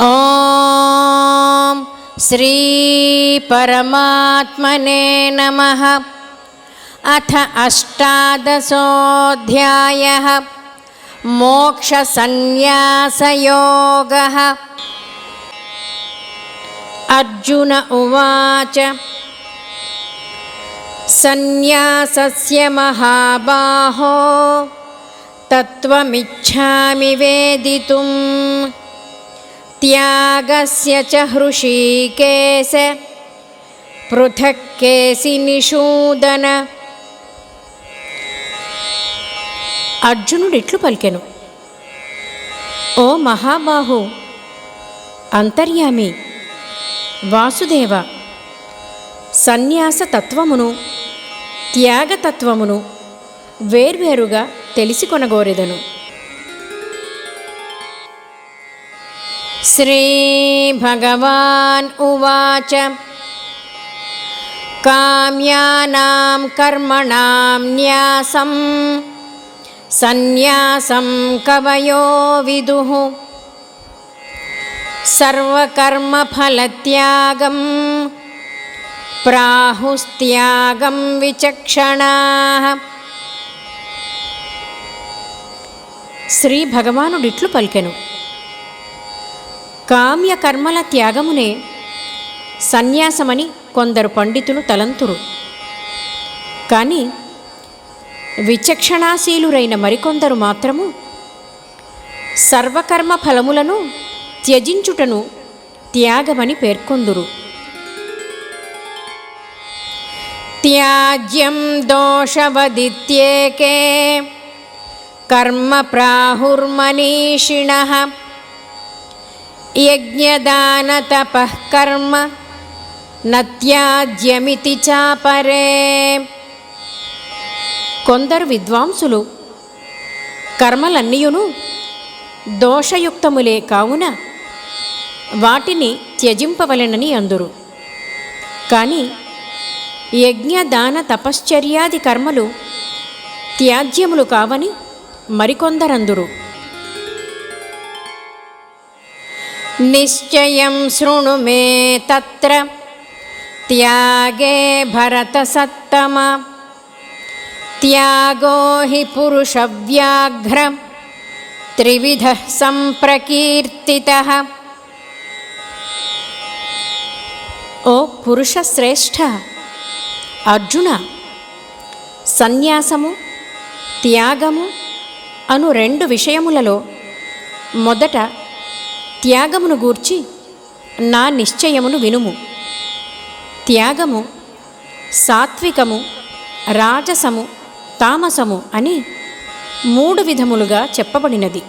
ఓం శ్రీ పరమాత్మనే నమః. అథ అష్టాదశోऽధ్యాయః. మోక్ష సన్యాసయోగః. అర్జున ఉవాచ సన్యాసస్య మహాబాహో తత్వమిచ్ఛామి వేదితుం త్యాగస్య చ హృషీకేశ పృథక్ కేసి నిషూదన. అర్జునుడిట్లు పలికెను, ఓ మహాబాహు, అంతర్యామి, వాసుదేవ, సన్యాస తత్వమును త్యాగతత్వమును వేర్వేరుగా తెలిసి కొనగోరెదను. శ్రీ భగవాన్ ఉవాచ కామ్యానాం కర్మణాం న్యాసం సన్యాసం కవయో విదుః సర్వకర్మఫలత్యాగం ప్రాహుస్త్యాగం విచక్షణాః. శ్రీ భగవానుడిట్లు పలికెను, కామ్యకర్మల త్యాగమునే సన్యాసమని కొందరు పండితులు తలంతురు. కానీ విచక్షణాశీలురైన మరికొందరు మాత్రము సర్వకర్మ ఫలములను త్యజించుటను త్యాగమని పేర్కొందురు. త్యాజ్యం దోషవదిత్యేకే కర్మ ప్రాహుర్మనీషిణః యజ్ఞదానతపః కర్మ నత్యాజ్యమితి చాపరే. కొందరు విద్వాంసులు కర్మలన్నీయును దోషయుక్తములే కావున వాటిని త్యజింపవలెనని అందురు. కానీ యజ్ఞదాన తపశ్చర్యాది కర్మలు త్యాజ్యములు కావని మరికొందరందురు. నిశ్చయం శృణు మే తత్ర త్యాగే భరతసత్తమ త్యాగో హి పురుషవ్యాఘ్ర త్రివిధః సంప్రకీర్తితః. ఓ పురుషశ్రేష్ఠ అర్జున, సన్యాసము త్యాగము అను రెండు విషయములలో మొదట త్యాగమును గూర్చి నా నిశ్చయమును వినుము. త్యాగము సాత్వికము, రాజసము, తామసము అని మూడు విధములుగా చెప్పబడినది.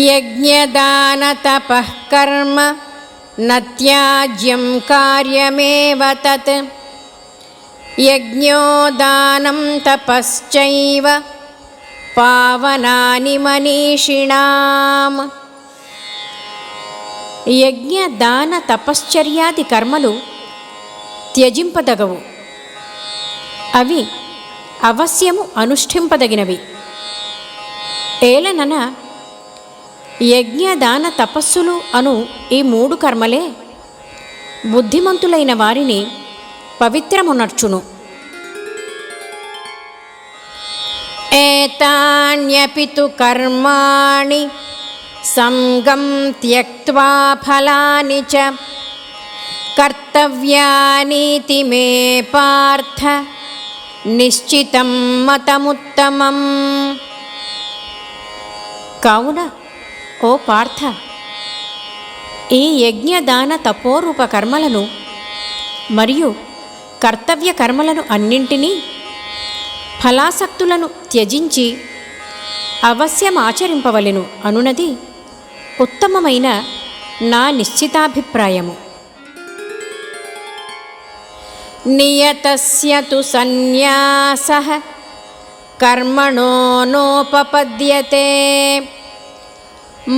యజ్ఞదాన తపః కర్మ నత్యాజ్యం కార్యమేవ తత్ యజ్ఞోదానం తపశ్చైవ పావనాని మనీషిణాం. యజ్ఞ దాన తపశ్చర్యాది కర్మలు త్యజింపదగవు. అవి అవశ్యము అనుష్ఠింపదగినవి. ఏలనన యజ్ఞదాన తపస్సులు అను ఈ మూడు కర్మలే బుద్ధిమంతులైన వారిని పవిత్రమునర్చును. ఏతాన్యపి తు కర్మాణి సంగం త్యక్త్వా ఫలాని చ కర్తవ్యానీతి మే పార్థ నిశ్చితం మతముత్తమం. కావున ఓ పార్థ, ఈ యజ్ఞదాన తపోరూప కర్మలను మరియు కర్తవ్య కర్మలను అన్నింటినీ ఫలాసక్తులను త్యజించి అవశ్యం ఆచరింపవలెను అనునది ఉత్తమమైన నా నిశ్చితాభిప్రాయము. నియతస్య తు సన్యాసః కర్మణో నోపపద్యతే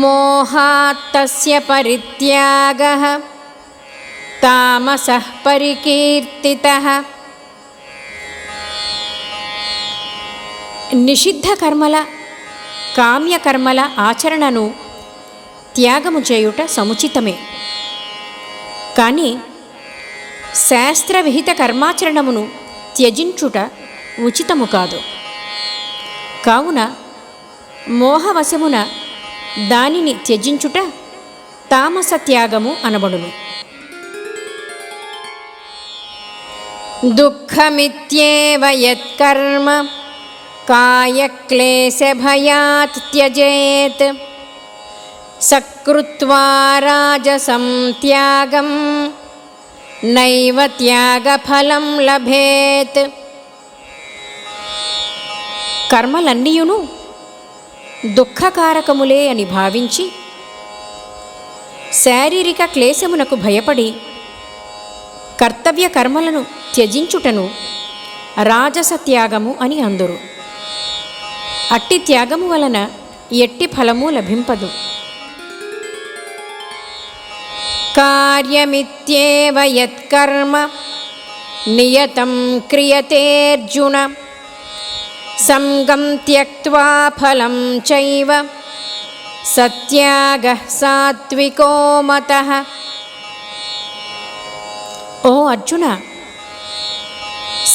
మోహాత్తస్య పరిత్యాగః తామసః పరికీర్తితః. నిషిద్ధ కర్మల కామ్యకర్మల ఆచరణను త్యాగము చేయుట సముచితమే. కానీ శాస్త్రవిహిత కర్మాచరణమును త్యజించుట ఉచితము కాదు. కావున మోహవశమున దానిని త్యజించుట తామస త్యాగము అనబడును. దుఃఖమిత్యేవ యత్కర్మ కాయక్లేశభయాత్ త్యజేత్ సకృత్వా రాజసం త్యాగం నైవ త్యాగఫలం లభేత్. కర్మలన్నీయును దుఃఖకారకములే అని భావించి శారీరక క్లేశమునకు భయపడి కర్తవ్య కర్మలను త్యజించుటను రాజస త్యాగము అని అందురు. అట్టి త్యాగము వలన ఎట్టి ఫలము లభింపదు. కార్యమిత్యేవ యత్కర్మ నియతం క్రియతేర్జున సంగం త్యక్త్వా ఫలం చైవ సత్యాగః సాత్వికో మతః. ఓ అర్జున,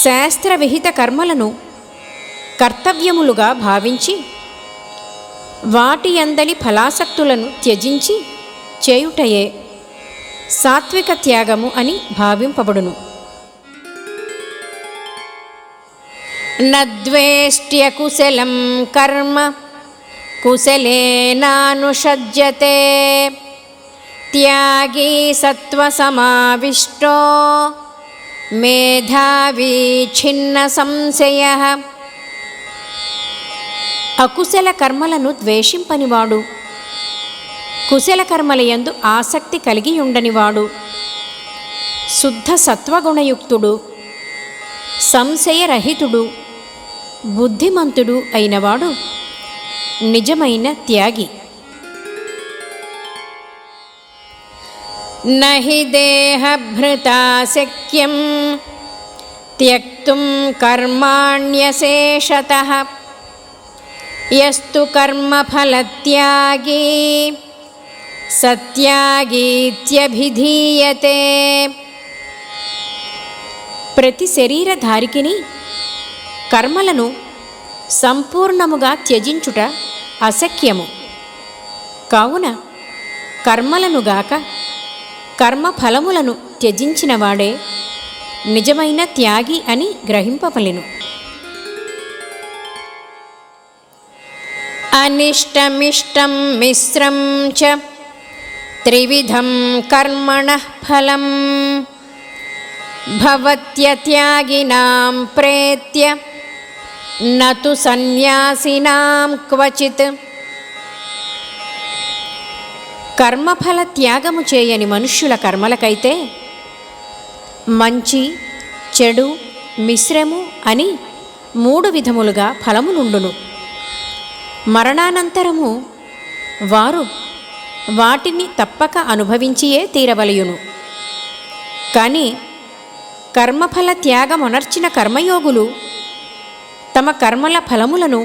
శాస్త్రవిహిత కర్మలను కర్తవ్యములుగా భావించి వాటి యందలి ఫలాసక్తులను త్యజించి చేయుటయే సాత్విక త్యాగము అని భావింపబడును. నద్వేష్ట్యకుశలం కర్మ కుశలేనానుషజ్యతే త్యాగీ సత్వసమావిష్టో మేధావీ ఛిన్న సంశయః. అకుశల కర్మలను ద్వేషింపనివాడు, కుశల కర్మలయందు ఆసక్తి కలిగి ఉండనివాడు, శుద్ధ సత్వగుణయుక్తుడు, సంశయరహితుడు, బుద్ధిమంతుడు అయినవాడు నిజమైన త్యాగి. నహి దేహభృతా శక్యం త్యక్తుం కర్మాణ్యశేషతః యస్తు కర్మఫలత్యాగీ సత్యాగీత్యభిధీయతే. ప్రతి శరీరధారికిని కర్మలను సంపూర్ణముగా త్యజించుట అశక్యము. కావున కర్మలనుగాక కర్మఫలములను త్యజించినవాడే నిజమైన త్యాగి అని గ్రహింపవలెను. అనిష్టమిష్టం మిశ్రం చ త్రివిధం కర్మణః ఫలం భవత్యత్యాగినాం ప్రేత్య నతు సన్యాసినాం క్వచిత్. కర్మఫల త్యాగము చేయని మనుష్యుల కర్మలకైతే మంచి చెడు మిశ్రము అని 3 విధములుగా ఫలములుండును. మరణానంతరము వారు వాటిని తప్పక అనుభవించియే తీరవలయును. కానీ కర్మఫల త్యాగమునర్చిన కర్మయోగులు తమ కర్మల ఫలములను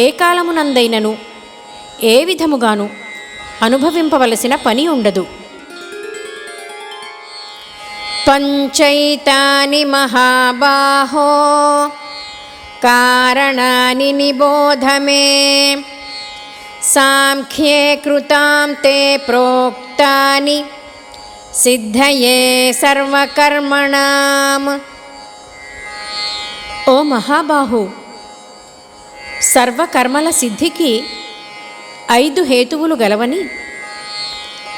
ఏ కాలమునందైనను ఏ విధముగాను అనుభవింపవలసిన పని ఉండదు. పంచైతాని మహాబాహో కారణాని నిబోధ మే సాంఖ్యే కృతాం తే ప్రోక్తాని సిద్ధయే సర్వకర్మణాం. ఓ మహాబాహు, సర్వకర్మల సిద్ధికి 5 హేతువులు గలవని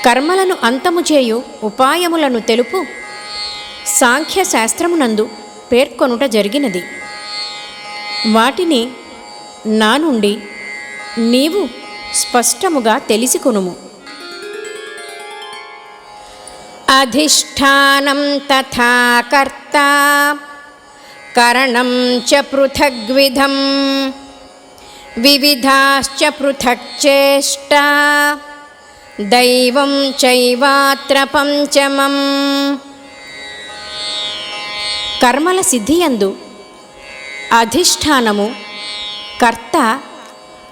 కర్మలను అంతము చేయు ఉపాయములను తెలుపు సాంఖ్యశాస్త్రమునందు పేర్కొనుట జరిగినది. వాటిని నా నుండి నీవు స్పష్టముగా తెలిసికొనుము. అధిష్ఠానం తథా కర్త కరణం చ పృథగ్విధం వివిధాశ్చ పృథక్ చేష్టా దైవం చైవాత్ర పంచమం. కర్మల సిద్ధియందు అధిష్ఠానము, కర్త,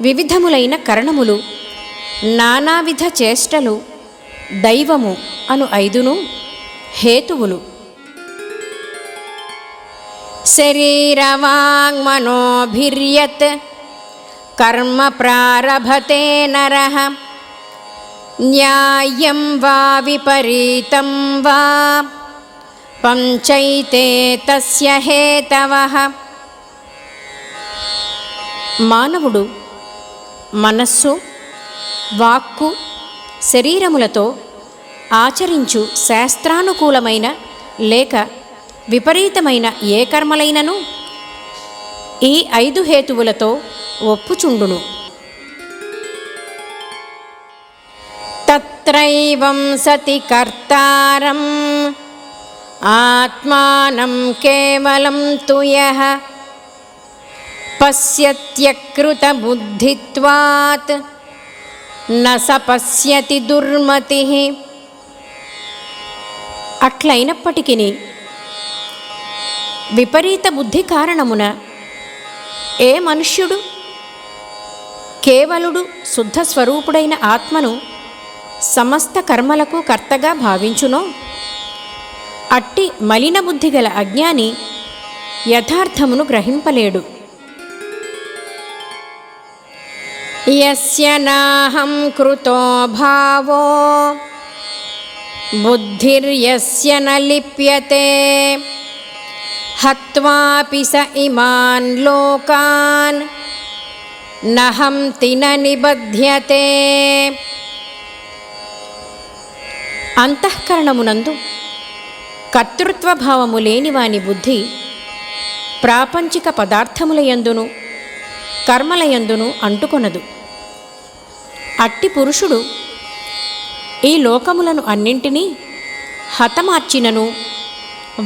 వివిధములైన కరణములు నానావిధ చేష్టలు దైవము అను 5 హేతువులు. శరీరవాంగ్మనోభిర్యత్ కర్మ ప్రారభతే నరః న్యాయం వా విపరీతం వా పంచైతే తస్య హేతవః. మానవుడు మనస్సు, వాక్కు, శరీరములతో ఆచరించు శాస్త్రానుకూలమైన లేక విపరీతమైన ఏ కర్మలైనను ఈ 5 హేతువులతో ఒప్పుచుండును. తత్రైవం సతి కర్తారం ఆత్మానం కేవలం తు యః పశ్యత్యకృత బుద్ధిత్వాత్ న స పశ్యతి దుర్మతిః. అట్లయినప్పటికీ విపరీత బుద్ధి కారణమున ఏ మనుష్యుడు కేవలుడు శుద్ధ స్వరూపుడైన ఆత్మను సమస్త కర్మలకు కర్తగా భావించునో అట్టి మలిన బుద్ధి గల అజ్ఞాని యథార్థమును గ్రహింపలేడు. యస్య నాహం కృతో భావో బుద్ధిర్యస్య న లిప్యతే హత్వాపి స ఇమాన్ లోకాన్ నహంతి న నిబధ్యతే. అంతఃకరణమునందు కర్తృత్వభావము లేని వాని బుద్ధి ప్రాపంచిక పదార్థములయందును కర్మలయందును అంటుకొనదు. అట్టి పురుషుడు ఈ లోకములను అన్నింటినీ హతమార్చినను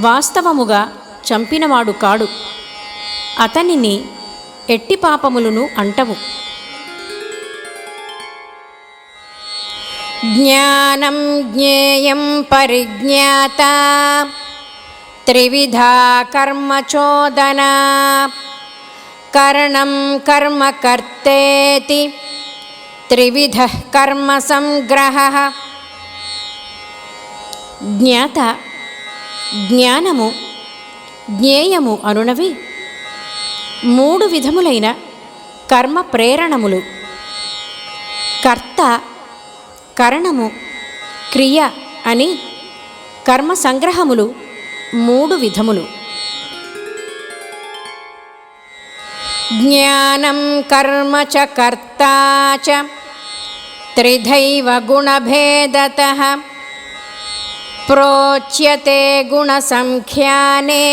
వాస్తవముగా చంపినవాడు కాడు. అతనిని ఎట్టి పాపములను అంటవు. జ్ఞానం జ్ఞేయం పరిజ్ఞాత త్రివిధా కర్మచోదన కరణం కర్మ కర్తేతి త్రివిధః కర్మ సంగ్రహః. జ్ఞాత, జ్ఞానము, జ్ఞేయము అనునవి 3 విధములైన కర్మ ప్రేరణములు. కర్త, కరణము, క్రియ అని కర్మ సంగ్రహములు 3 విధములు. జ్ఞానం కర్మ చ కర్తా చ త్రిధైవ గుణభేదతః ప్రోచ్యతే గుణసంఖ్యానే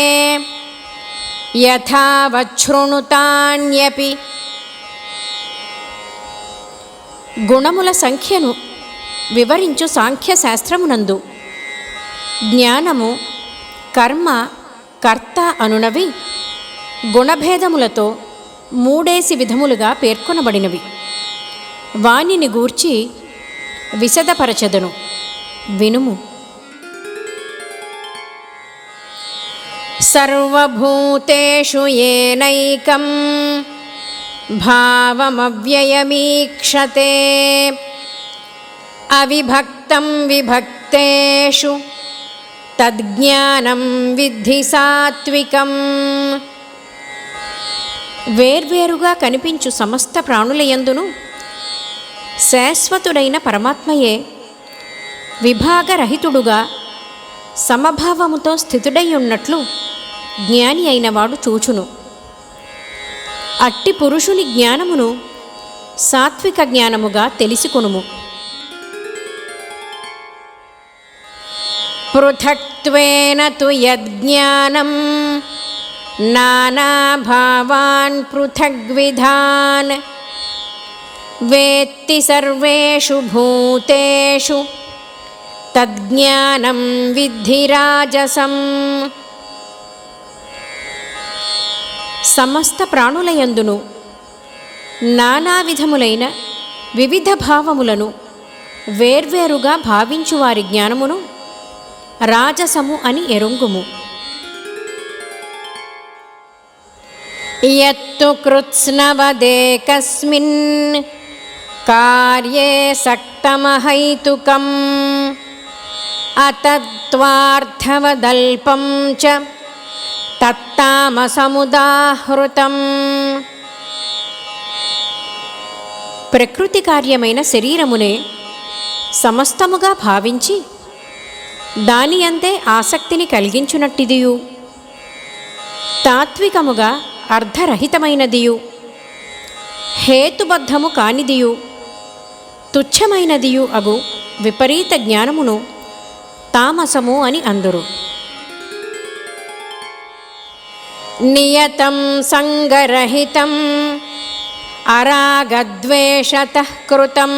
యథావచ్ఛృణుతాన్యపి. గుణముల సంఖ్యను వివరించు సాంఖ్యశాస్త్రమునందు జ్ఞానము, కర్మ, కర్త అనునవి గుణభేదములతో 3 విధములుగా పేర్కొనబడినవి. వానిని గూర్చి విశదపరచదను, వినుము. సర్వభూతేషు ఏనైకం భావమవ్యయమీక్షతే అవిభక్తం విభక్తేషు తద్జ్ఞానం విద్ధి సాత్వికం. వేర్వేరుగా కనిపించు సమస్త ప్రాణులయందును శాశ్వతుడైన పరమాత్మయే విభాగరహితుడుగా సమభావముతో స్థితుడై ఉన్నట్లు జ్ఞాని అయినవాడు చూచును. అట్టి పురుషుని జ్ఞానమును సాత్విక జ్ఞానముగా తెలిసికొనుము. పృథక్త్వేన తు యజ్ఞానం నానాభావాన్ పృథగ్విధాన్ వేత్తి సర్వేషు భూతేషు తజ్ఞానం విద్ధి రాజసం. సమస్త ప్రాణులయందును నానావిధములైన వివిధ భావములను వేర్వేరుగా భావించువారి జ్ఞానమును రాజసము అని ఎరుంగుము. యత్తు కృత్స్నవదేకస్మిన్ కార్యే సక్తమహైతుకం అతత్వార్థవదల్పం చ తత్తామసముదాహృతం. ప్రకృతి కార్యమైన శరీరమునే సమస్తముగా భావించి దాని అందే ఆసక్తిని కలిగించునట్టిదియు, తాత్వికముగా అర్ధరహితమైనదియు, హేతుబద్ధము కానిదియు, తుచ్చమైనదియు అగు విపరీత జ్ఞానమును తామసము అని అందురు. నియతం సంగరహితం అరాగద్వేషతః కృతం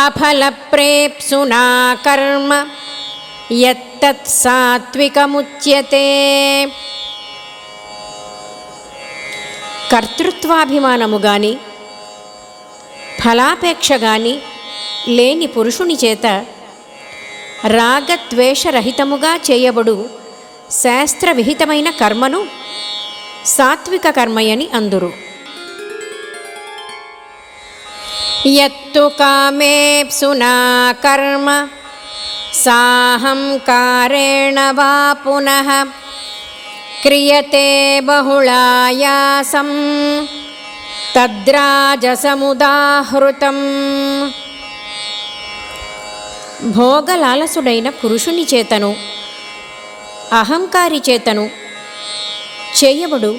అఫలప్రేప్సునా కర్మ యత్తత్ సాత్వికముచ్యతే. కర్తృత్వాభిమానము గాని ఫలాపేక్ష గాని లేని పురుషుని చేత రాగద్వేషరహితముగా చేయబడు శాస్త్రవిహితమైన కర్మను సాత్విక కర్మయని అందురు. యత్తు కామేప్సునా కర్మ సాహంకారేణ వా పునః క్రియతే బహుళాయాసం తద్రాజసముదాహృతం. భోగలాలసుడైన పురుషుని చేతను అహంకారి చేతను చేయబడు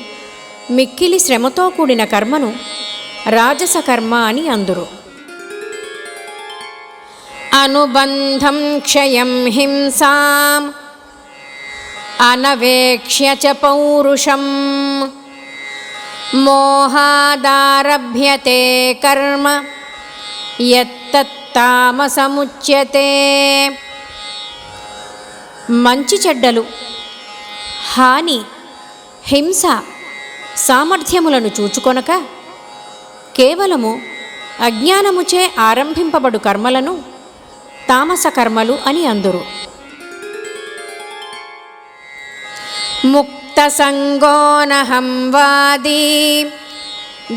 మిక్కిలి శ్రమతో కూడిన కర్మను రాజస కర్మ అని అందురు. అనుబంధం క్షయం హింసాం అనవేక్ష్య చ పౌరుషం మోహాదారభ్యతే కర్మ యత్తత్తామసముచ్యతే. మంచి చెడ్డలు, హాని, హింస సామర్థ్యములను చూచుకొనక కేవలము అజ్ఞానముచే ఆరంభింపబడు కర్మలను తామస కర్మలు అని అందురు. ముక్తసంగోనహం వాదీ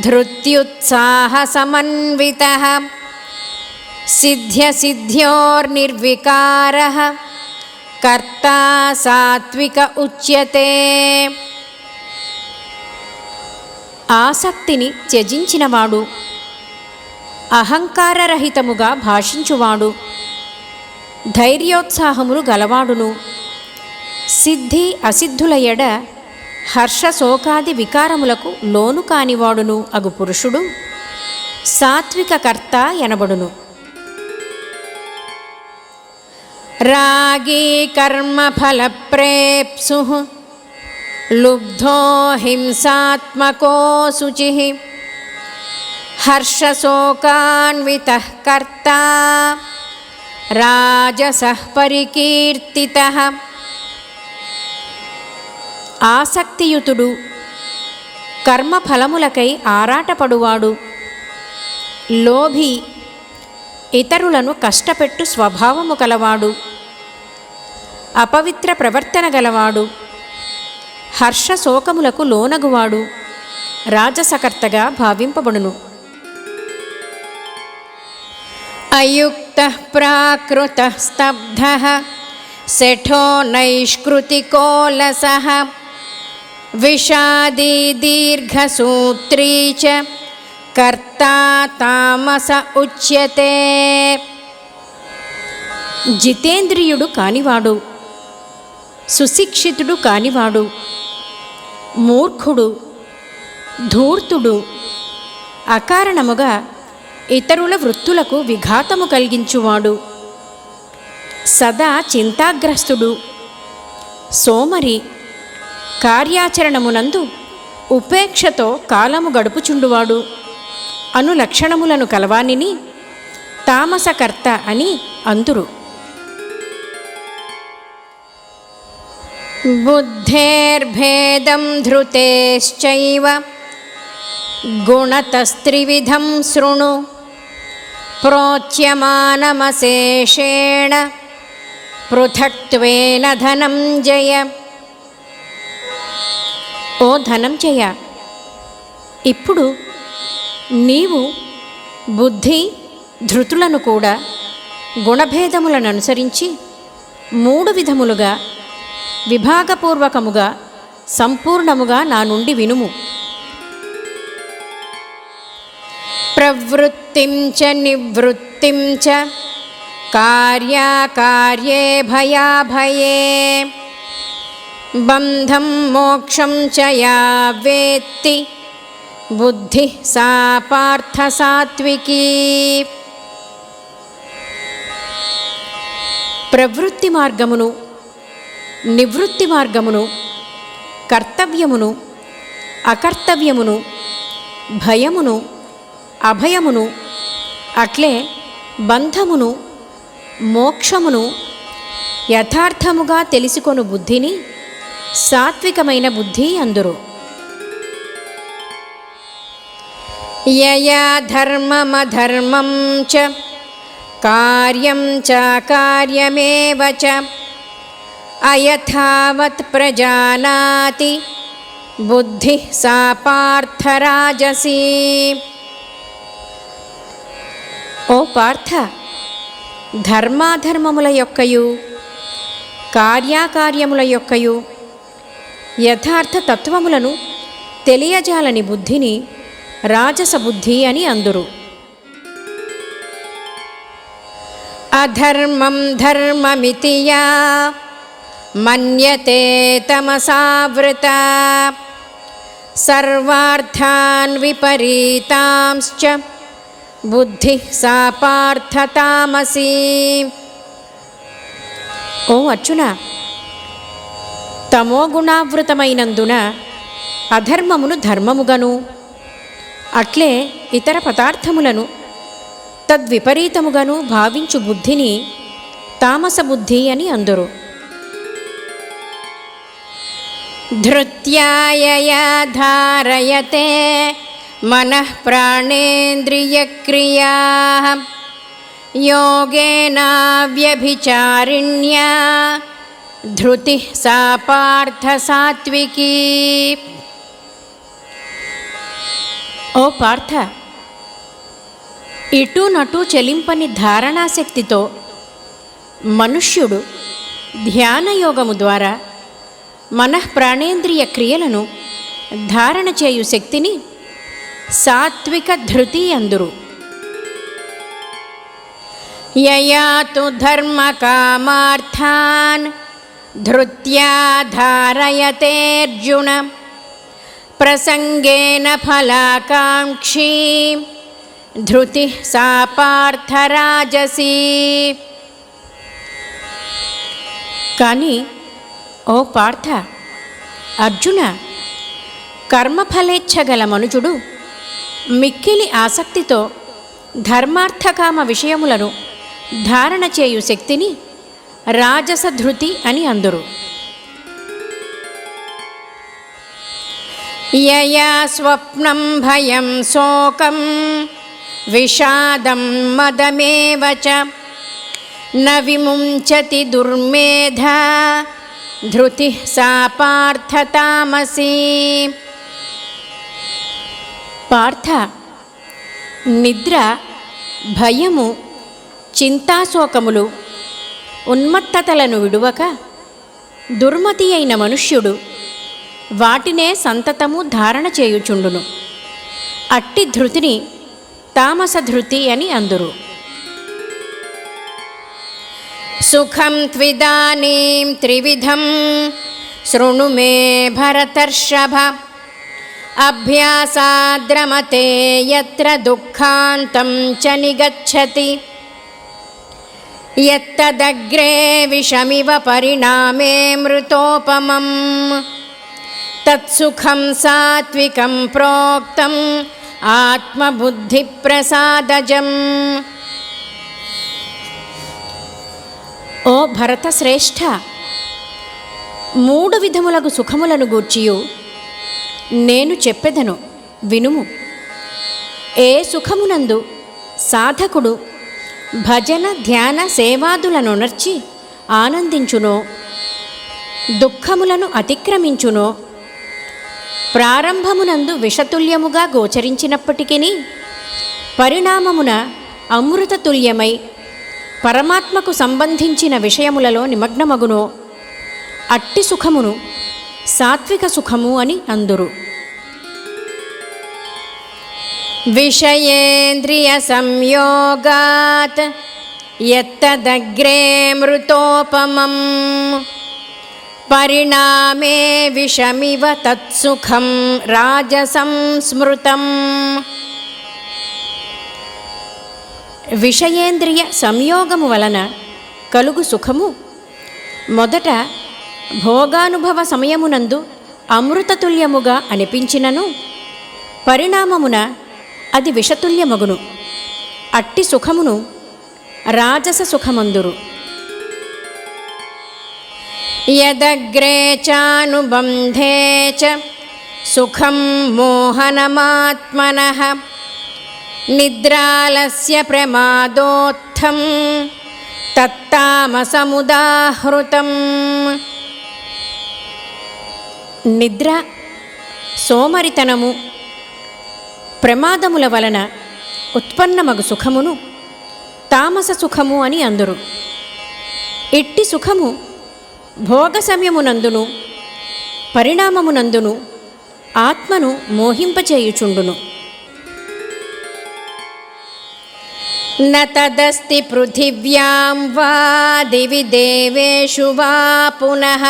ధృత్యుత్సాహసమన్వితః సిద్ధ్యసిద్ధ్యోర్నిర్వికారః కర్తా సాత్విక ఉచ్యతే. ఆసక్తిని త్యజించినవాడు, అహంకారరహితముగా భాషించువాడు, ధైర్యోత్సాహములు గలవాడును, సిద్ధి అసిద్ధుల ఎడ హర్షశోకాది వికారములకు లోను కానివాడును అగు పురుషుడు సాత్విక కర్త ఎనబడును. రాగీ కర్మఫలప్రేప్సుః లుబ్ధో హింసాత్మకో శుచిః హర్షశోకాన్వితః కర్తా రాజసః పరికీర్తితః. ఆసక్తియుతుడు, కర్మఫలములకై ఆరాటపడువాడు, లోభి, ఇతరులను కష్టపెట్టు స్వభావము కలవాడు, అపవిత్ర ప్రవర్తన గలవాడు, హర్షశోకములకు లోనగువాడు రాజసకర్తగా భావింపబడును. అయుక్తః ప్రాకృతః స్తబ్ధః శఠో నైష్కృతికోలసః విషాదీ దీర్ఘసూత్రీ చ కర్తా తామస ఉచ్యతే. జితేంద్రియుడు కానివాడు, సుశిక్షితుడు కానివాడు, మూర్ఖుడు, ధూర్తుడు, అకారణముగా ఇతరుల వృత్తులకు విఘాతము కలిగించువాడు, సదా చింతాగ్రస్తుడు, సోమరి, కార్యాచరణమునందు ఉపేక్షతో కాలము గడుపుచుండువాడు అను లక్షణములను కలవానిని తామసకర్త అని అందురు. బుద్ధేర్భేదం ధృతేశ్చైవ గుణతస్త్రివిధం శృణు ప్రోచ్యమానమశేషేణ పృథక్త్వేన ధనంజయ. ఓ ధనంజయ, ఇప్పుడు నీవు బుద్ధి ధృతులను కూడా గుణభేదములను అనుసరించి 3 విధములుగా విభాగపూర్వకముగా సంపూర్ణముగా నా నుండి వినుము. ప్రవృత్తిం చ నివృత్తిం చ కార్యాకార్యే భయాభయే బంధం మోక్షం చ యా వేత్తి బుద్ధి సా పార్థ సాత్వికీ. ప్రవృత్తి మార్గమును, నివృత్తి మార్గమును, కర్తవ్యమును, అకర్తవ్యమును, భయమును, అభయమును, అట్లే బంధమును, మోక్షమును యథార్థముగా తెలుసుకొను బుద్ధిని సాత్వికమైన బుద్ధి అందురు. యయా ధర్మమధర్మం చ కార్యం చ కార్యమేవ చ అయథావత్ ప్రజానాతి బుద్ధి సా పార్థ రాజసీ. ఓ పార్థ, ధర్మాధర్మముల యొక్కయు కార్యాకార్యముల యొక్కయు యథార్థ తత్వములను తెలియజాలని బుద్ధిని రాజస బుద్ధి అని అందురు. అధర్మం ధర్మమితి యా మన్యతే తమసావృత సర్వార్థాన్ విపరీతాంశ్చ బుద్ధి సా పార్థ తామసీ. ఓ అర్జున, తమోగుణావృతమైనందున అధర్మమును ధర్మముగను, అట్లే ఇతర పదార్థములను తద్విపరీతముగాను భావించు బుద్ధిని తామస బుద్ధి అని అందురు. ధృత్యాయయా ధారయతే మనః ప్రాణేంద్రియక్రియాః యోగేనావ్యభిచారిణ్యా ధృతి సా పార్థ సాత్వికీ. ఓ పార్థ, ఇటు నటు చెలింపని ధారణాశక్తితో మనుష్యుడు ధ్యానయోగము ద్వారా మనఃప్రాణేంద్రియ క్రియలను ధారణ చేయు శక్తిని సాత్విక ధృతి అందురు. యయా తు ధర్మకామార్థాన్ ధృత్యా ధారయతేర్జున ప్రసంగేన ఫలాకాంక్షీ ధృతి సా పార్థ రాజసీ. కానీ ఓ పార్థ, అర్జున, కర్మఫలేచ్ఛ గల మనుజుడు మిక్కిలి ఆసక్తితో ధర్మార్థకామ విషయములను ధారణ చేయు శక్తిని రాజస ధృతి అని అందురు. యయా స్వప్నం భయం శోకం విషాదం మదమేవ చ న విముంచతి దుర్మేధా ధృతి సా పార్థ తామసీ. పార్థ, నిద్ర, భయము, చింతాశోకములు, ఉన్మత్తతలను విడువక దుర్మతి అయిన మనుష్యుడు వాటినే సంతతము ధారణ చేయుచుండును. అట్టి ధృతిని తామస ధృతి అని అందురు. సుఖం త్విదానీం త్రివిధం శృణు మే భరతర్షభ అభ్యాసాద్రమతే యత్ర దుఃఖాంతం చ నిగచ్చతి యత్తదగ్రే విషమివ పరిణామే మృతోపమం తత్సుఖం సాత్వికం ప్రోక్తం ఆత్మబుద్ధి ప్రసాదజం. ఓ భరతశ్రేష్ఠ, 3 విధములగు సుఖములను గూర్చియు నేను చెప్పెదను వినుము. ఏ సుఖమునందు సాధకుడు భజన ధ్యాన సేవాదులనునర్చి ఆనందించునో, దుఃఖములను అతిక్రమించునో, ప్రారంభమునందు విషతుల్యముగా గోచరించినప్పటికీ పరిణామమున అమృతతుల్యమై పరమాత్మకు సంబంధించిన విషయములలో నిమగ్నమగునో అట్టి సుఖమును సాత్విక సుఖము అని అందురు. విషయేంద్రియ సంయోగాత్ యత్తదగ్రే మృతోపమం పరిణామే విషమివ తత్సుఖం రాజసం స్మృతం. విషయేంద్రియ సంయోగము వలన కలుగు సుఖము మొదట భోగానుభవ సమయమునందు అమృతతుల్యముగా అనిపించినను పరిణామమున అది విషతుల్యమగును. అట్టి సుఖమును రాజస సుఖమందురు. యదగ్రే చానుబంధే చ సుఖం మోహనమాత్మనః నిద్రాలస్య ప్రమాదోత్థం తత్తామసముదాహృతం. నిద్ర, సోమరితనము, ప్రమాదముల వలన ఉత్పన్నమగు సుఖమును తామస సుఖము అని అందురు. ఇట్టి సుఖము భోగ సమయమునందును పరిణామమునందును ఆత్మను మోహింపచేయుచుండును. న తదస్తి పృథివ్యాం వా దివి దేవేషు వా పునః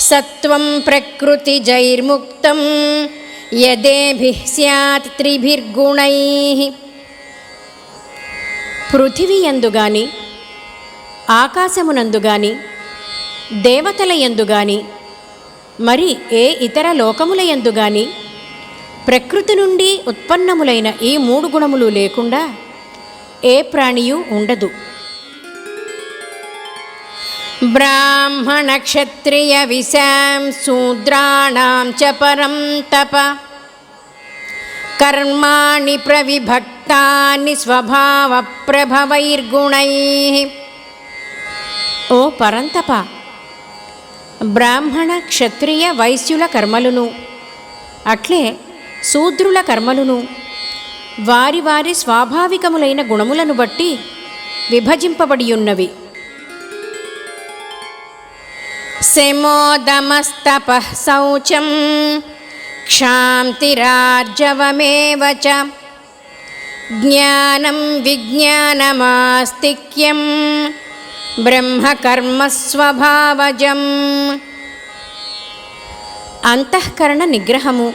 సత్వం ప్రకృతిజైర్ముక్తం యదేభిః స్యాత్ త్రిభిర్గుణైః. పృథివీ యందు గాని ఆకాశమునందు గాని దేవతల యందు గాని మరి ఏ ఇతర లోకముల యందు గాని ప్రకృతి నుండి ఉత్పన్నములైన ఈ మూడు గుణములు లేకుండా ఏ ప్రాణియు ఉండదు. బ్రాహ్మణ క్షత్రియ విశాం శూద్రాణాం చ పరం తప కర్మాణి ప్రవిభక్తాని స్వభావ ప్రభవైర్గుణైః. ఓ పరంతప, బ్రాహ్మణ క్షత్రియ వైశ్యుల కర్మలును అట్లే శూద్రుల కర్మలును వారి వారి స్వాభావికములైన గుణములను బట్టి విభజింపబడియున్నవి. శమోదమస్తపః శౌచం క్షాంతిరార్జవమేవ చ జ్ఞానం విజ్ఞానమాస్తిక్యం బ్రహ్మకర్మస్వభావజం. అంతఃకరణ నిగ్రహము,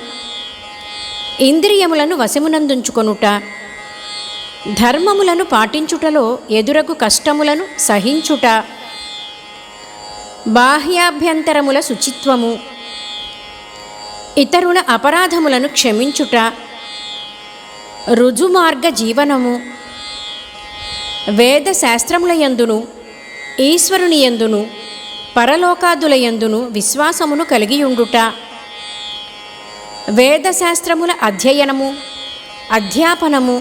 ఇంద్రియములను వశమునందుంచుకొనుట, ధర్మములను పాటించుటలో ఎదురగు కష్టములను సహించుట, బాహ్యాభ్యంతరముల శుచిత్వము, ఇతరుల అపరాధములను క్షమించుట, రుజుమార్గ జీవనము, వేద శాస్త్రములయందును ఈశ్వరునియందును పరలోకాదులయందును విశ్వాసమును కలిగియుండుట, వేదశాస్త్రముల అధ్యయనము, అధ్యాపనము,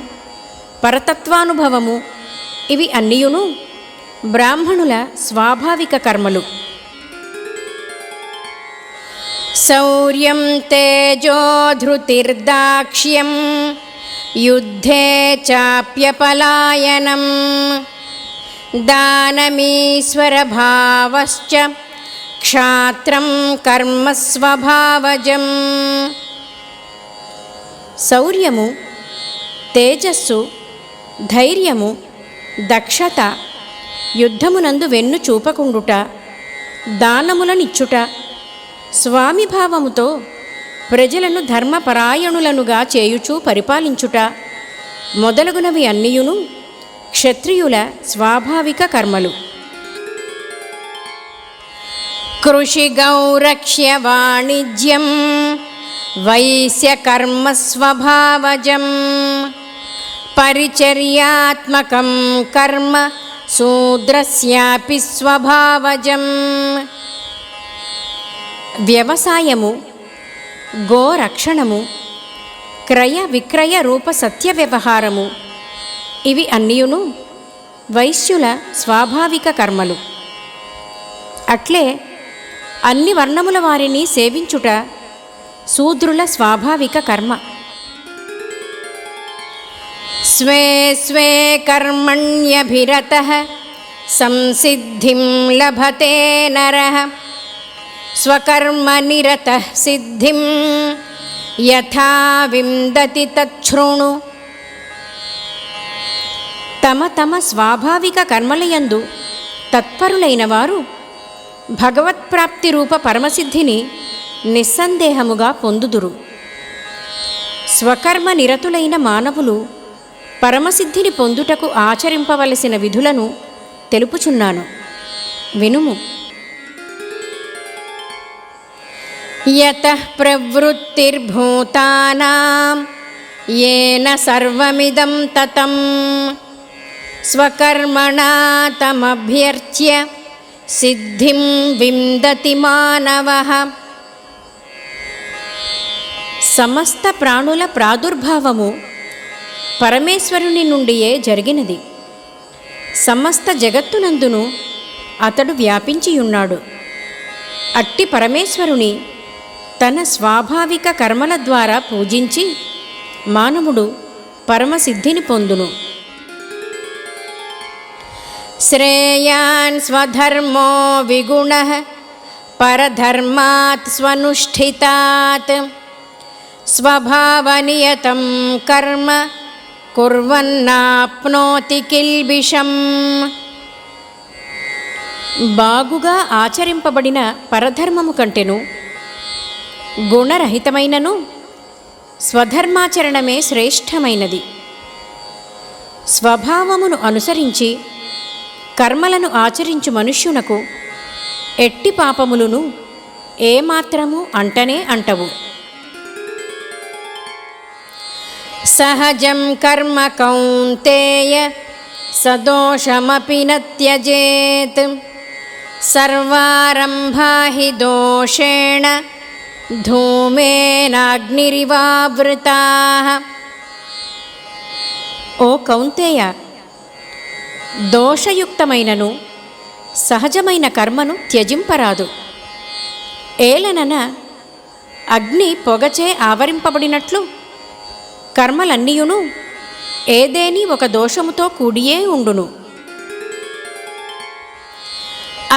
పరతత్వానుభవము ఇవి అన్నియును బ్రాహ్మణుల స్వాభావిక కర్మలు. శౌర్యం తేజోధృతిర్దాక్ష్యం యుద్ధే చాప్యపలాయనం దానమీశ్వరభావశ్చ క్షాత్రం కర్మస్వభావజం. శౌర్యము, తేజస్సు, ధైర్యము, దక్షత, యుద్ధమునందు వెన్ను చూపకుండుట, దానములనిచ్చుట, స్వామిభావముతో ప్రజలను ధర్మపరాయణులనుగా చేయుచూ పరిపాలించుట మొదలగునవి అన్నియును క్షత్రియుల స్వాభావిక కర్మలు. కృషి గౌరక్ష్య వాణిజ్యం వైశ్యకర్మస్వభావజం పరిచర్యాత్మకం కర్మ శూద్రస్యాపి స్వభావజం. వ్యవసాయము, గోరక్షణము, క్రయ విక్రయ రూప సత్య వ్యవహారము ఇవి అన్నియును వైశ్యుల స్వాభావిక కర్మలు. అట్లే అన్ని వర్ణముల వారిని సేవించుట శూద్రుల స్వాభావిక కర్మ. స్వే స్వే కర్మణ్యభిరతః సంసిద్ధిం లభతే నరః స్వకర్మనిరతః సిద్ధిం యథా విందతి తచ్ఛృణు. తమ తమ స్వాభావిక కర్మలయందు తత్పరులైన వారు భగవత్ప్రాప్తి రూప పరమసిద్ధిని నిస్సందేహముగా పొందుదురు. స్వకర్మ నిరతులైన మానవులు పరమసిద్ధిని పొందుటకు ఆచరింపవలసిన విధులను తెలుపుచున్నాను, వినుము. యతః ప్రవృత్తిర్భూతానాం యేన సర్వమిదం తతం స్వకర్మణా తమభ్యర్చ్య సిద్ధిం విందతి మానవః. సమస్త ప్రాణుల ప్రాదుర్భావము పరమేశ్వరుని నుండియే జరిగినది. సమస్త జగత్తునందును అతడు వ్యాపించియున్నాడు. అట్టి పరమేశ్వరుని తన స్వాభావిక కర్మల ద్వారా పూజించి మానవుడు పరమసిద్ధిని పొందును. శ్రేయాన్ స్వధర్మో విగుణః పరధర్మాత్ స్వనుష్ఠితాత్ స్వభావనియతం కర్మ కుర్వన్నాప్నోతి కిల్బిషం. బాగుగా ఆచరింపబడిన పరధర్మము కంటెను గుణరహితమైనను స్వధర్మాచరణమే శ్రేష్టమైనది. స్వభావమును అనుసరించి కర్మలను ఆచరించు మనుష్యునకు ఎట్టి పాపములను ఏమాత్రము అంటనే అంటవు. సహజం కర్మ కౌంతేయ సదోషమపి న త్యజేత్ సర్వారంభా హి దోషేణ ధూమేనాగ్నిరివావృతాః. ఓ కౌంతేయ, దోషయుక్తమైనను సహజమైన కర్మను త్యజింపరాదు. ఏలనన అగ్ని పొగచే ఆవరింపబడినట్లు కర్మలన్నీయును ఏదేని ఒక దోషముతో కూడియే ఉండును.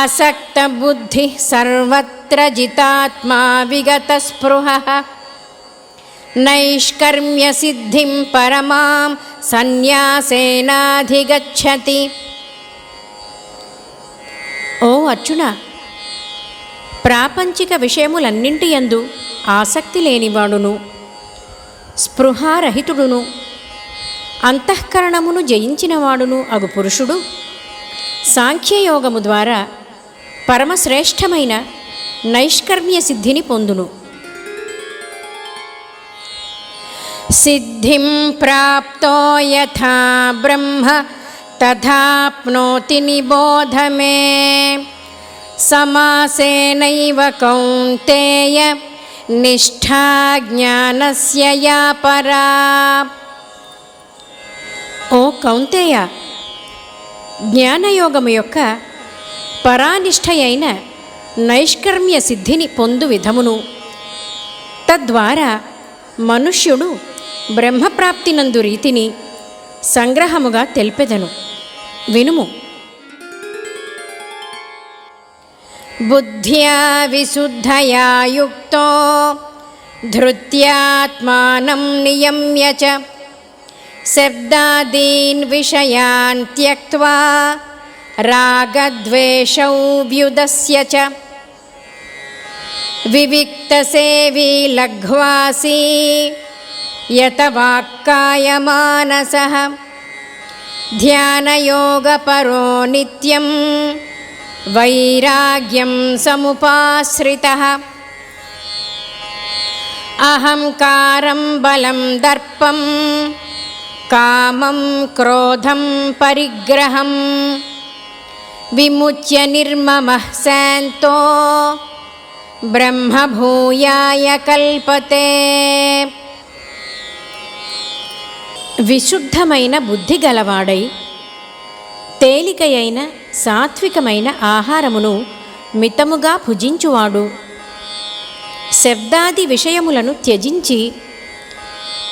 అసక్త బుద్ధి సర్వత్ర జితాత్మా విగత స్పృహః నైష్కర్మ్య సిద్ధిం పరమాం సన్యాసేనాధిగచ్చతి. ఓ అర్జున, ప్రాపంచిక విషయములన్నింటియందు ఆసక్తి లేనివాడును స్పృహారహితుడును అంతఃకరణమును జయించినవాడును అగు పురుషుడు సాంఖ్యయోగము ద్వారా పరమశ్రేష్టమైన నైష్కర్మ్య సిద్ధిని పొందును. సిద్ధిం ప్రాప్తో యథా బ్రహ్మ తథాప్నోతి నిబోధ మే. సమాసేనైవ కౌంతేయ నిష్ఠా జ్ఞానస్య యా పరా. ఓ కౌంతేయ, జ్ఞానయోగము యొక్క పరానిష్ఠయైన నైష్కర్మ్య సిద్ధిని పొందు విధమును తద్వారా మనుష్యుడు బ్రహ్మప్రాప్తినందు రీతిని సంగ్రహముగా తెల్పెదను, వినుము. బుద్ధ్యా విశుద్ధయా యుక్తో ధృత్యాత్మానం నియమ్య చ శబ్దాదీన్ విషయాన్ త్యక్త్వా రాగద్వేషౌ వ్యుదస్య చ వివిక్తసేవీ లఘ్వాసీ యత వాక్కాయమానసః ధ్యానయోగపరో నిత్యం వైరాగ్యం సముపాశ్రితః. అహంకారం బలం దర్పం కామం క్రోధం పరిగ్రహం విముచ్య నిర్మమః శాంతో బ్రహ్మభూయాయ కల్పతే. విశుద్ధమైన బుద్ధి గలవాడై తేలికయైన సాత్వికమైన ఆహారమును మితముగా భుజించువాడు, శబ్దాది విషయములను త్యజించి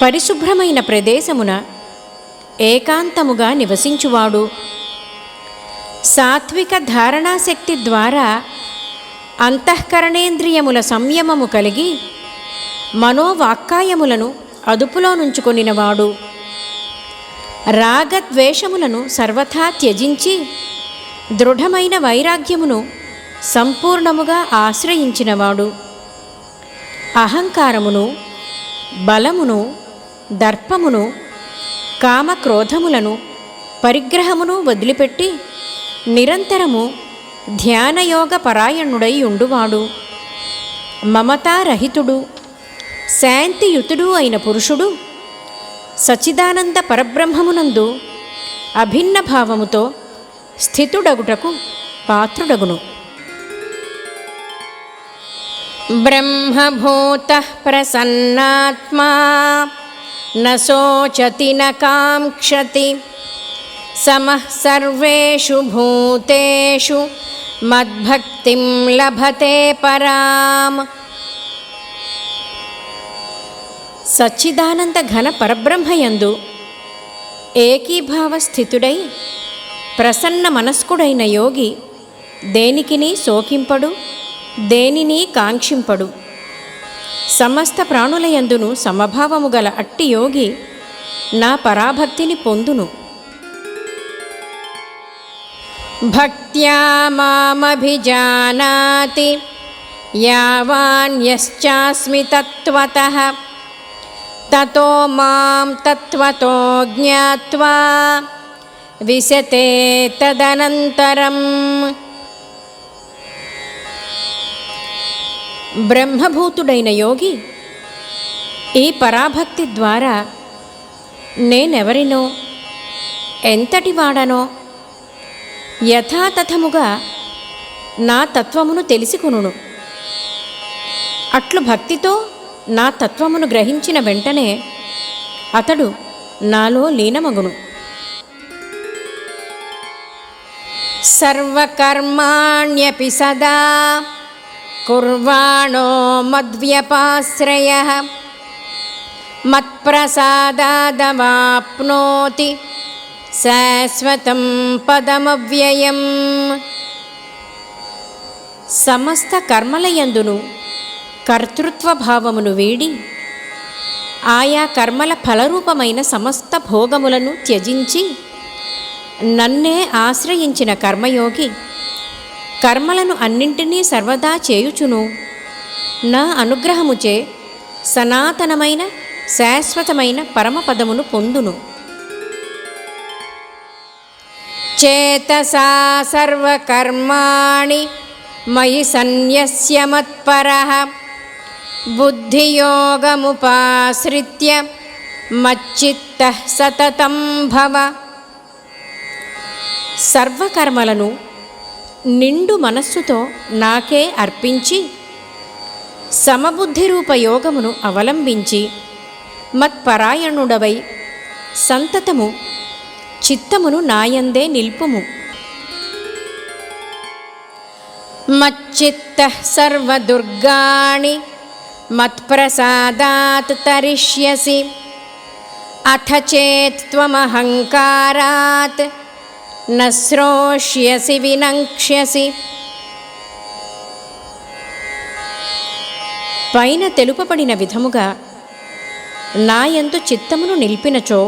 పరిశుభ్రమైన ప్రదేశమున ఏకాంతముగా నివసించువాడు. సాత్విక ధారణాశక్తి ద్వారా అంతఃకరణేంద్రియముల సంయమము కలిగి మనోవాక్కాయములను అదుపులో నుంచుకొనినవాడు. రాగద్వేషములను సర్వథా త్యజించి దృఢమైన వైరాగ్యమును సంపూర్ణముగా ఆశ్రయించినవాడు. అహంకారమును, బలమును, దర్పమును, కామక్రోధములను, పరిగ్రహమును వదిలిపెట్టి నిరంతరము ధ్యానయోగ పరాయణుడై ఉండువాడు. మమతారహితుడు, శాంతియుతుడు అయిన పురుషుడు సచ్చిదానంద పరబ్రహ్మమునందు అభిన్న భావముతో స్థితుడగుటకు పాత్రుడగును. బ్రహ్మభూతః ప్రసన్నాత్మా న శోచతి న కాంక్షతి సమః సర్వేషు భూతేషు మద్భక్తిం లభతే పరాం. సచ్చిదానంద ఘన పరబ్రహ్మయందు ఏకీభావ స్థితుడై ప్రసన్న మనస్కుడైన యోగి దేనికిని శోకింపడు, దేనిని కాంక్షింపడు. సమస్త ప్రాణులయందును సమభావము గల అట్టి యోగి నా పరాభక్తిని పొందును. భక్త్యా మామభిజానాతి యావాన్యశ్చాస్మి తత్వతః తతో మాం తత్వతో జ్ఞాత్వా విశతే తదనంతరం. బ్రహ్మభూతుడైన యోగి ఈ పరాభక్తి ద్వారా నేనెవరినో, ఎంతటి వాడనో యథాతథముగా నా తత్వమును తెలిసికొనును. అట్లు భక్తితో నా తత్వమును గ్రహించిన వెంటనే అతడు నాలో లీనమగును. సర్వకర్మాణ్యపి సదా కుర్వాణో మద్వ్యపాశ్రయః మత్ప్రసాదాదవాప్నోతి శాశ్వతం పదమవ్యయం. సమస్త కర్మలయందును కర్తృత్వ భావమును వీడి ఆయా కర్మల ఫలరూపమైన సమస్త భోగములను త్యజించి నన్నే ఆశ్రయించిన కర్మయోగి కర్మలను అన్నింటినీ సర్వదా చేయుచును నా అనుగ్రహముచే సనాతనమైన శాశ్వతమైన పరమపదమును పొందును. చేతసా సర్వకర్మాణి మయి సన్యస్య మత్పరః బుద్ధియోగముపాశ్రిత్య మచ్చిత్తః సతతం భవ. సర్వకర్మలను నిండు మనస్సుతో నాకే అర్పించి సమబుద్ధి రూప యోగమును అవలంబించి మత్పరాయణుడవై సంతతము చిత్తమును నాయందే నిల్పుము. మచ్చిత్తః సర్వదుర్గాణి మత్ప్రసాదాత్ తరిష్యసి అథ చేత్ త్వమహంకారాత్ న శ్రోష్యసి వినంక్ష్యసి. పైన తెలుపబడిన విధముగా నాయందు చిత్తమును నిలిపినచో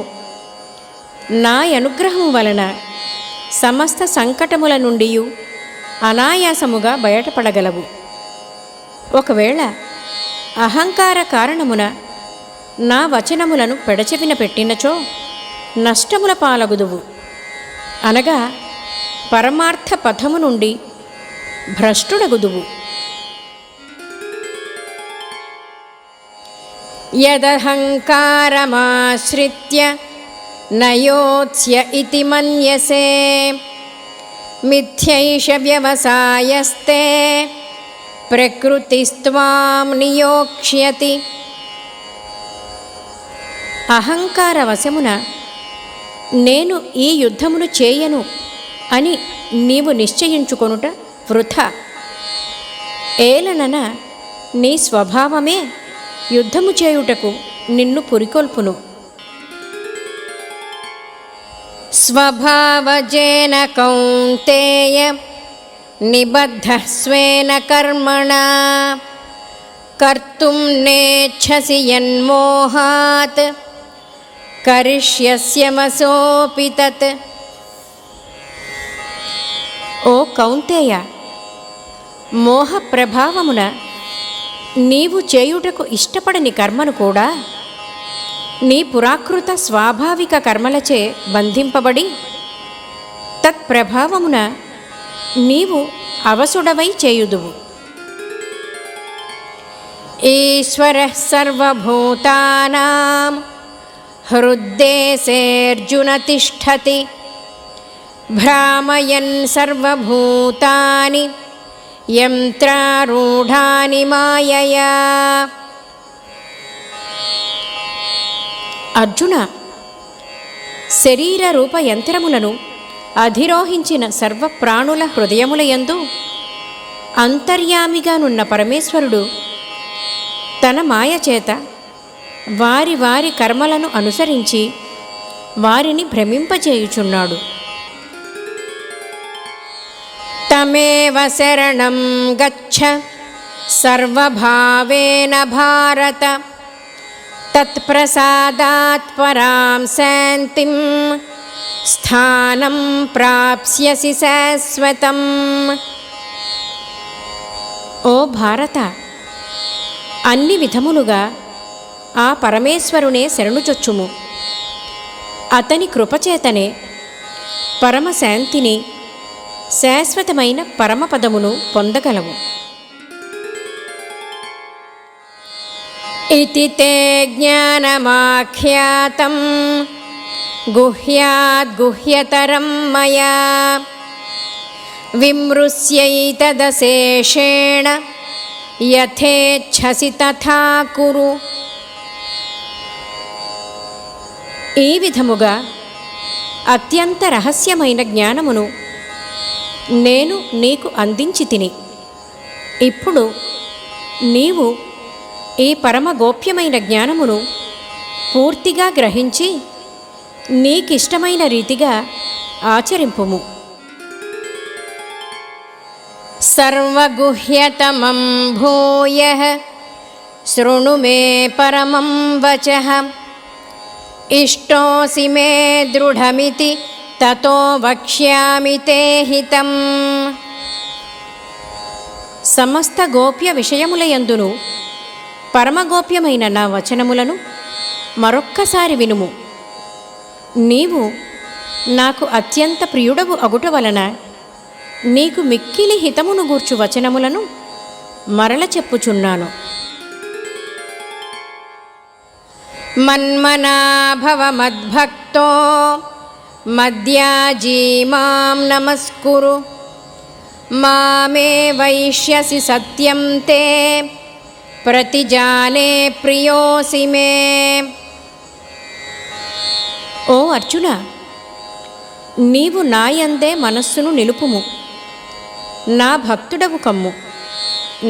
నా అనుగ్రహము వలన సమస్త సంకటముల నుండి అనాయాసముగా బయటపడగలవు. ఒకవేళ అహంకార కారణమున నా వచనములను పెడచెవిన పెట్టినచో నష్టముల పాలగుదువు, అనగా పరమార్థ పథము నుండి భ్రష్టుడగుదువు. యదహంకారమాశ్రిత్య నయోత్స్య ఇతి మన్యసే మిథ్యైష వ్యవసాయస్తే ప్రకృతిస్త్వాం నియోక్ష్యతి. అహంకార వశమున నేను ఈ యుద్ధమును చేయను అని నీవు నిశ్చయించుకొనుట వృథా. ఏలనన నీ స్వభావమే యుద్ధము చేయుటకు నిన్ను పురికొల్పును. స్వభావజేన కౌంతేయ నిబద్ధః స్వేన కర్మణా కర్తుం నేచ్ఛసి యన్మోహాత్ కరిష్యస్యమసోపి తత్. ఓ కౌంతేయ, మోహ ప్రభావమున నీవు చేయుటకు ఇష్టపడని కర్మను కూడా నీ పురాకృత స్వాభావిక కర్మలచే బంధింపబడి తత్ప్రభావమున నీవు అవసుడవై చేయుదువు. ఈశ్వరః సర్వభూతానాం హృద్దేశేऽర్జున తిష్ఠతి భ్రామయన్ సర్వభూతాని యంత్రారూఢాని మాయయా. అర్జున, శరీర రూప యంత్రములను అధిరోహించిన సర్వప్రాణుల హృదయములయందు అంతర్యామిగానున్న పరమేశ్వరుడు తన మాయచేత వారి వారి కర్మలను అనుసరించి వారిని భ్రమింపచేయుచున్నాడు. తమేవ శరణం గచ్చ సర్వభావేన భారత తత్ప్రసాదాత్ పరాం శాంతిం స్థానం ప్రాప్స్యసి శాశ్వతం. ఓ భారత, అన్ని విధములుగా ఆ పరమేశ్వరునే శరణుచొచ్చుము. అతని కృపచేతనే పరమశాంతిని, శాశ్వతమైన పరమపదమును పొందగలవు. ఇతి తే జ్ఞానమాఖ్యాతం గుహ్యాద్గుహ్యతరం మయా విమృశ్యైతదశేషేణ యథేచ్ఛసి తథా కురు. ఈ విధముగా అత్యంత రహస్యమైన జ్ఞానమును నేను నీకు అందించి తిని, ఇప్పుడు నీవు ఈ పరమ గోప్యమైన జ్ఞానమును పూర్తిగా గ్రహించి నీకిష్టమైన రీతిగా ఆచరింపుము. సర్వగుహ్యతమం భూయః శృణు మే పరమం వచః ఇష్టోసి మే దృఢమితి తతో వక్ష్యామి తే హితం. సమస్త గోప్య విషయములయందును పరమగోప్యమైన నా వచనములను మరొక్కసారి వినుము. నీవు నాకు అత్యంత ప్రియుడవు అగుట వలన నీకు మిక్కిలి హితమును గూర్చు వచనములను మరల చెప్పుచున్నాను. మన్మనా భవ మద్భక్తో మద్యాజీ మాం నమస్కురు మామే వైష్యసి సత్యం తే ప్రతిజానే ప్రియోసి మే. ఓ అర్జున, నీవు నాయందే మనస్సును నిలుపుము, నా భక్తుడవు కమ్ము,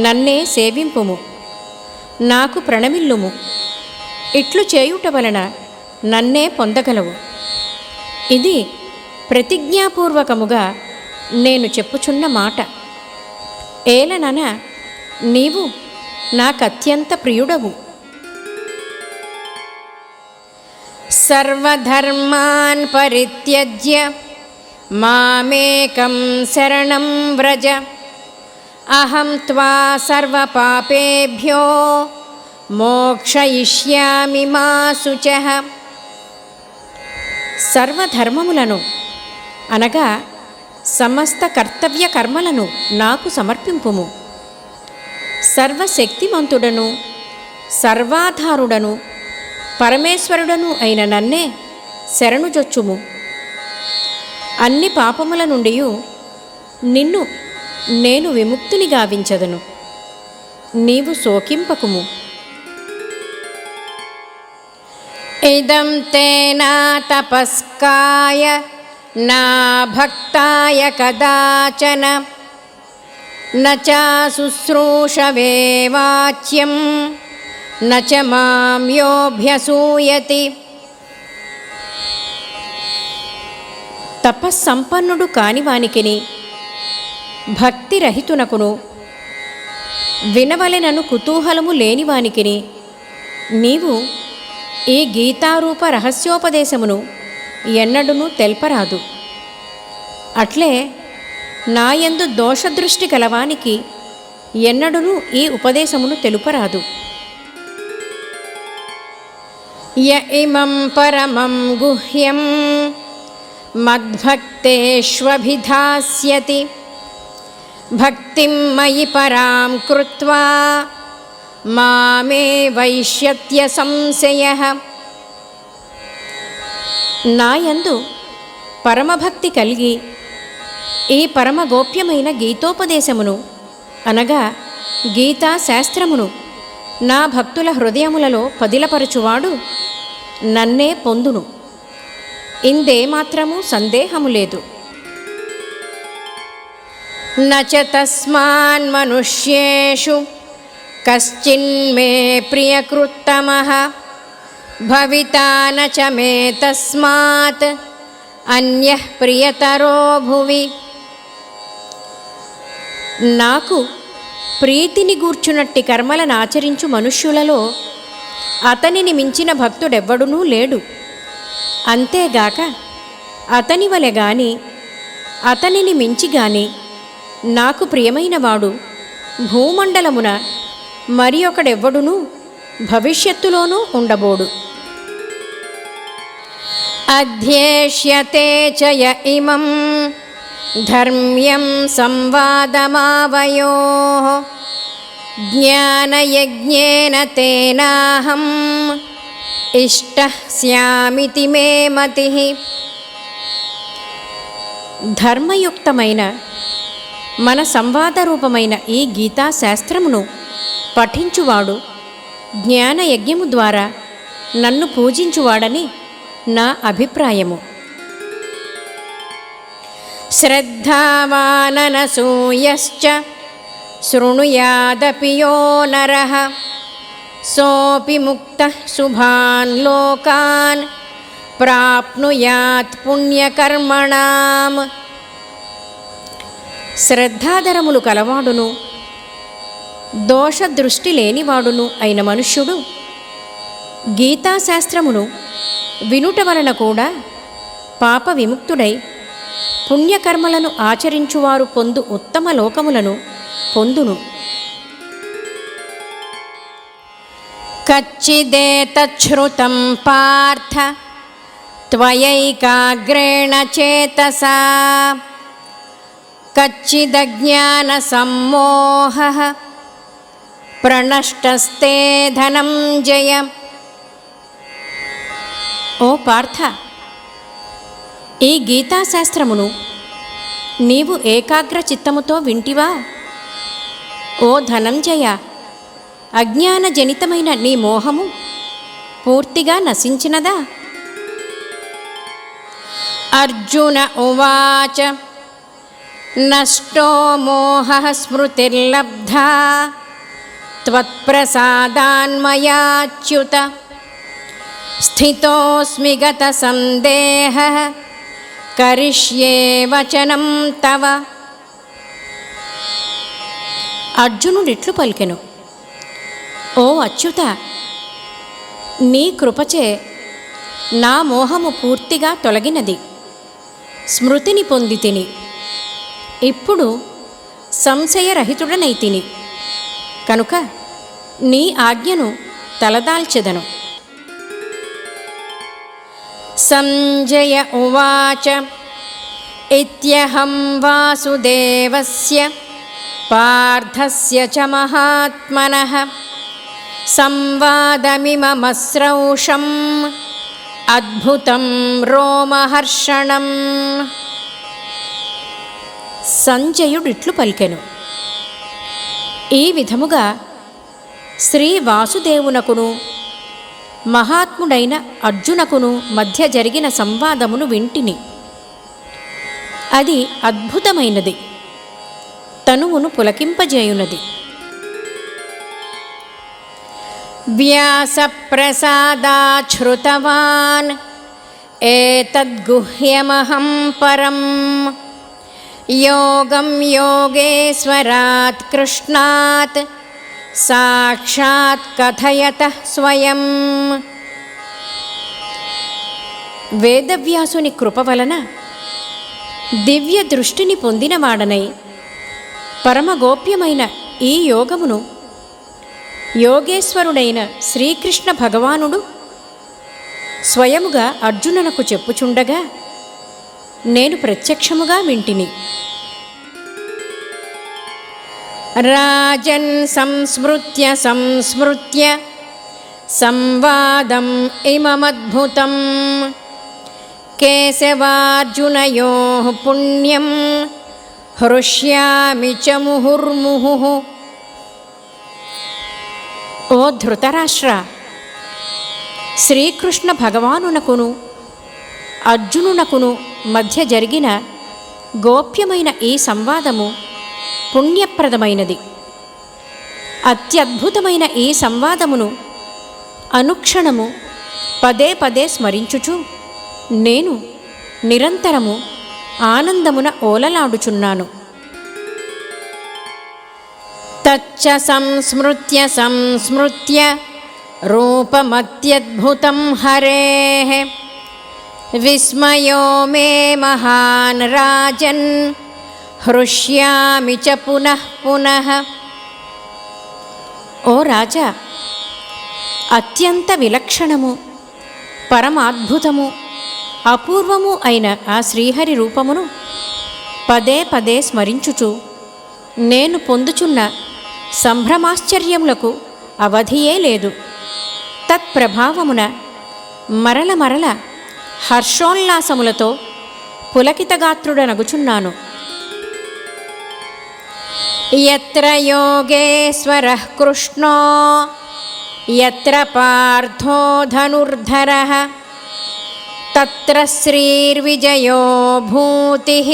నన్నే సేవింపుము, నాకు ప్రణమిల్లుము. ఇట్లు చేయుట వలన నన్నే పొందగలవు. ఇది ప్రతిజ్ఞాపూర్వకముగా నేను చెప్పుచున్న మాట. ఏలనన నీవు నాకత్యంత ప్రియుడవు. సర్వధర్మాన్ పరిత్యజ్య మామేకం శరణం వ్రజ అహం త్వా సర్వపాపేభ్యో మోక్షయిష్యామి మా శుచః. సర్వధర్మములను అనగా సమస్త కర్తవ్య కర్మలను నాకు సమర్పింపుము. సర్వశక్తిమంతుడను సర్వాధారుడను పరమేశ్వరుడను అయిన నన్నే శరణుజొచ్చుము. అన్ని పాపముల నుండి నిన్ను నేను విముక్తిని గావించదను. నీవు శోకింపకుము. ఇదం తేనా తపస్కాయ నా భక్తాయ కదాచన నచా శుశ్రూషవే వాచ్యం నచ మాం యోభ్యసూయతి. తపస్సంపన్నుడు కానివానికిని భక్తిరహితునకును వినవలెనను కుతూహలము లేనివానికిని నీవు ఈ గీతారూప రహస్యోపదేశమును ఎన్నడూనూ తెల్పరాదు. అట్లే నాయందు దోషదృష్టి గలవానికి ఎన్నడూనూ ఈ ఉపదేశమును తెలుపరాదు. య ఇమం పరమం గుహ్యం మద్భక్తేష్వభిధాస్యతి భక్తిం మయి పరాం కృత్వా మామే వైష్యత్య సంశయః. నాయందు పరమభక్తి కలిగి ఈ పరమగోప్యమైన గీతోపదేశమును అనగా గీతా శాస్త్రమును నా భక్తుల హృదయములలో పదిలపరచువాడు నన్నే పొందును. ఇందేమాత్రము సందేహము లేదు. నచ తస్మాన్మనుష్యేషు కశ్చిన్మే ప్రియకృత్తమః భవితా నచ మే తస్మాత్ అన్యః ప్రియతరో భువి. నాకు ప్రీతిని గూర్చునట్టి కర్మలను ఆచరించు మనుష్యులలో అతనిని మించిన భక్తుడెవ్వడునూ లేడు. అంతేగాక అతని వలె గాని అతనిని మించి గాని నాకు ప్రియమైనవాడు భూమండలమున మరి ఒకడెవ్వడునూ భవిష్యత్తులోనూ ఉండబోడు. అధ్యేష్యతే చ య ఇమం ధర్మ్యం సంవాదమావయోః జ్ఞానయజ్ఞేన తేనాహం ఇష్టః స్యామితి మే మతిః. ధర్మయుక్తమైన మన సంవాదరూపమైన ఈ గీతా శాస్త్రమును పఠించువాడు జ్ఞానయజ్ఞము ద్వారా నన్ను పూజించువాడని నా అభిప్రాయము. శ్రద్ధావాననసూయశ్చ శృణుయాదపి యో నరః సోపి ముక్తః శుభాన్ లోకాన్ ప్రాప్నుయాత్ పుణ్యకర్మణాం. శ్రద్ధాధరములు కలవాడును దోషదృష్టి లేనివాడును అయిన మనుష్యుడు గీతాశాస్త్రమును వినుట వలన కూడా పాప విముక్తుడై పుణ్యకర్మలను ఆచరించువారు పొందు ఉత్తమ లోకములను పొందును. కచ్చిదేతచ్ఛ్రుతం పార్థ త్వయైకాగ్రేణ చేతసా కచ్చిదజ్ఞాన సమ్మోహః ప్రణష్టస్తే ధనంజయ. ఓ పార్థ, ఈ గీతాశాస్త్రమును నీవు ఏకాగ్ర చిత్తముతో వింటివా? ఓ ధనంజయ, అజ్ఞానజనితమైన నీ మోహము పూర్తిగా నశించినదా? అర్జున ఉవాచ నష్టో మోహః స్మృతిర్లబ్ధా త్వత్ప్రసాదాన్మయాచ్యుత స్థితోస్మి గత సందేహః కరిష్యే వచనం తవ. అర్జునుడిట్లు పలికెను, ఓ అచ్యుత, నీ కృపచే నా మోహము పూర్తిగా తొలగినది, స్మృతిని పొందితిని. ఇప్పుడు సంశయరహితుడనైతిని కనుక నీ ఆజ్ఞను తలదాల్చెదను. సంజయ ఉవాచ ఇత్యహం వాసుదేవస్య పార్థస్య చ మహాత్మనః సంవాదమిమమస్రౌషం అద్భుతం రోమహర్షణం. సంజయుడిట్లు పలికెను, ఈ విధముగా శ్రీ వాసుదేవునకును మహాత్ముడైన అర్జునకును మధ్య జరిగిన సంవాదమును వింటిని. అది అద్భుతమైనది, తనువును పులకింపజేయునది. వ్యాసప్రసాదాచ్ఛ్రుతవాన్ ఏతద్గుహ్యమహం పరం యోగం యోగేశ్వరాత్ కృష్ణాత్ సాక్షాత్ కథయతః స్వయం. వేదవ్యాసుని కృప వలన దివ్య దృష్టిని పొందినవాడనై పరమగోప్యమైన ఈ యోగమును యోగేశ్వరుడైన శ్రీకృష్ణ భగవానుడు స్వయముగా అర్జునునకు చెప్పుచుండగా నేను ప్రత్యక్షముగా వింటిని. రాజన్ సంస్మృత్య సంస్మృత్య సంవాదం ఇమమద్భుతం కేశవార్జునయోః పుణ్యం హృష్యామి చ ముహుర్ముహుః. ఓ ధృతరాష్ట్ర, శ్రీకృష్ణ భగవానునకును అర్జునునకును మధ్య జరిగిన గోప్యమైన ఈ సంవాదము పుణ్యప్రదమైనది. అత్యద్భుతమైన ఈ సంవాదమును అనుక్షణము పదే పదే స్మరించుచు నేను నిరంతరము ఆనందమున ఓలలాడుచున్నాను. తచ్చ సంస్మృత్య సంస్మృత్య రూపమత్యద్భుతం హరేః విస్మయో మే మహాన్ రాజన్ హృష్యామి చ పునః పునః. ఓ రాజా, అత్యంత విలక్షణము, పరమాద్భుతము, అపూర్వము అయిన ఆ శ్రీహరి రూపమును పదే పదే స్మరించుచు నేను పొందుచున్న సంభ్రమాశ్చర్యములకు అవధియే లేదు. తత్ప్రభావమున మరల మరల హర్షోల్లాసములతో పులకితగాత్రుడనగుచున్నాను. యత్ర యోగేశ్వరః కృష్ణో యత్ర పార్థో ధనుర్ధరః తత్ర శ్రీర్విజయో భూతిః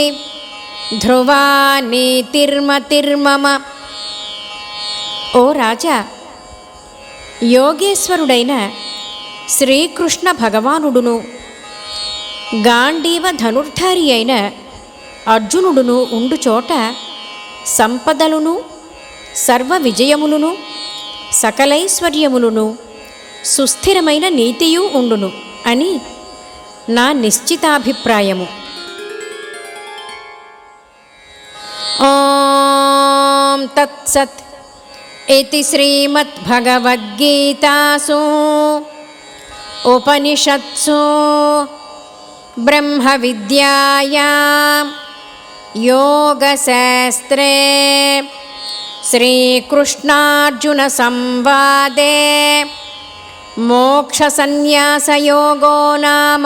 ధ్రువా నీతిర్మతిర్మమ. ఓ రాజా, యోగేశ్వరుడైన శ్రీకృష్ణ భగవానుడును గాంధీవ ధనుర్ధారి అయిన అర్జునుడును ఉండుచోట సంపదలును సర్వ విజయములును సకలైశ్వర్యములును సుస్థిరమైన నీతియు ఉండును అని నా నిశ్చితాభిప్రాయము. ఓం తత్సత్ ఇతి శ్రీమద్భగవద్గీతాసు ఉపనిషత్సు బ్రహ్మ విద్యాయాం యోగశాస్త్రే శ్రీకృష్ణార్జున సంవాదే మోక్షసన్యాసయోగో నామ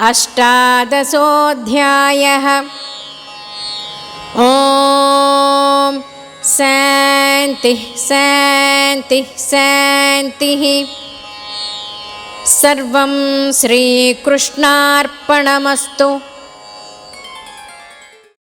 అష్టాదశోऽధ్యాయః. ఓం శాంతి శాంతి శాంతి. సర్వం శ్రీకృష్ణార్పణమస్తు.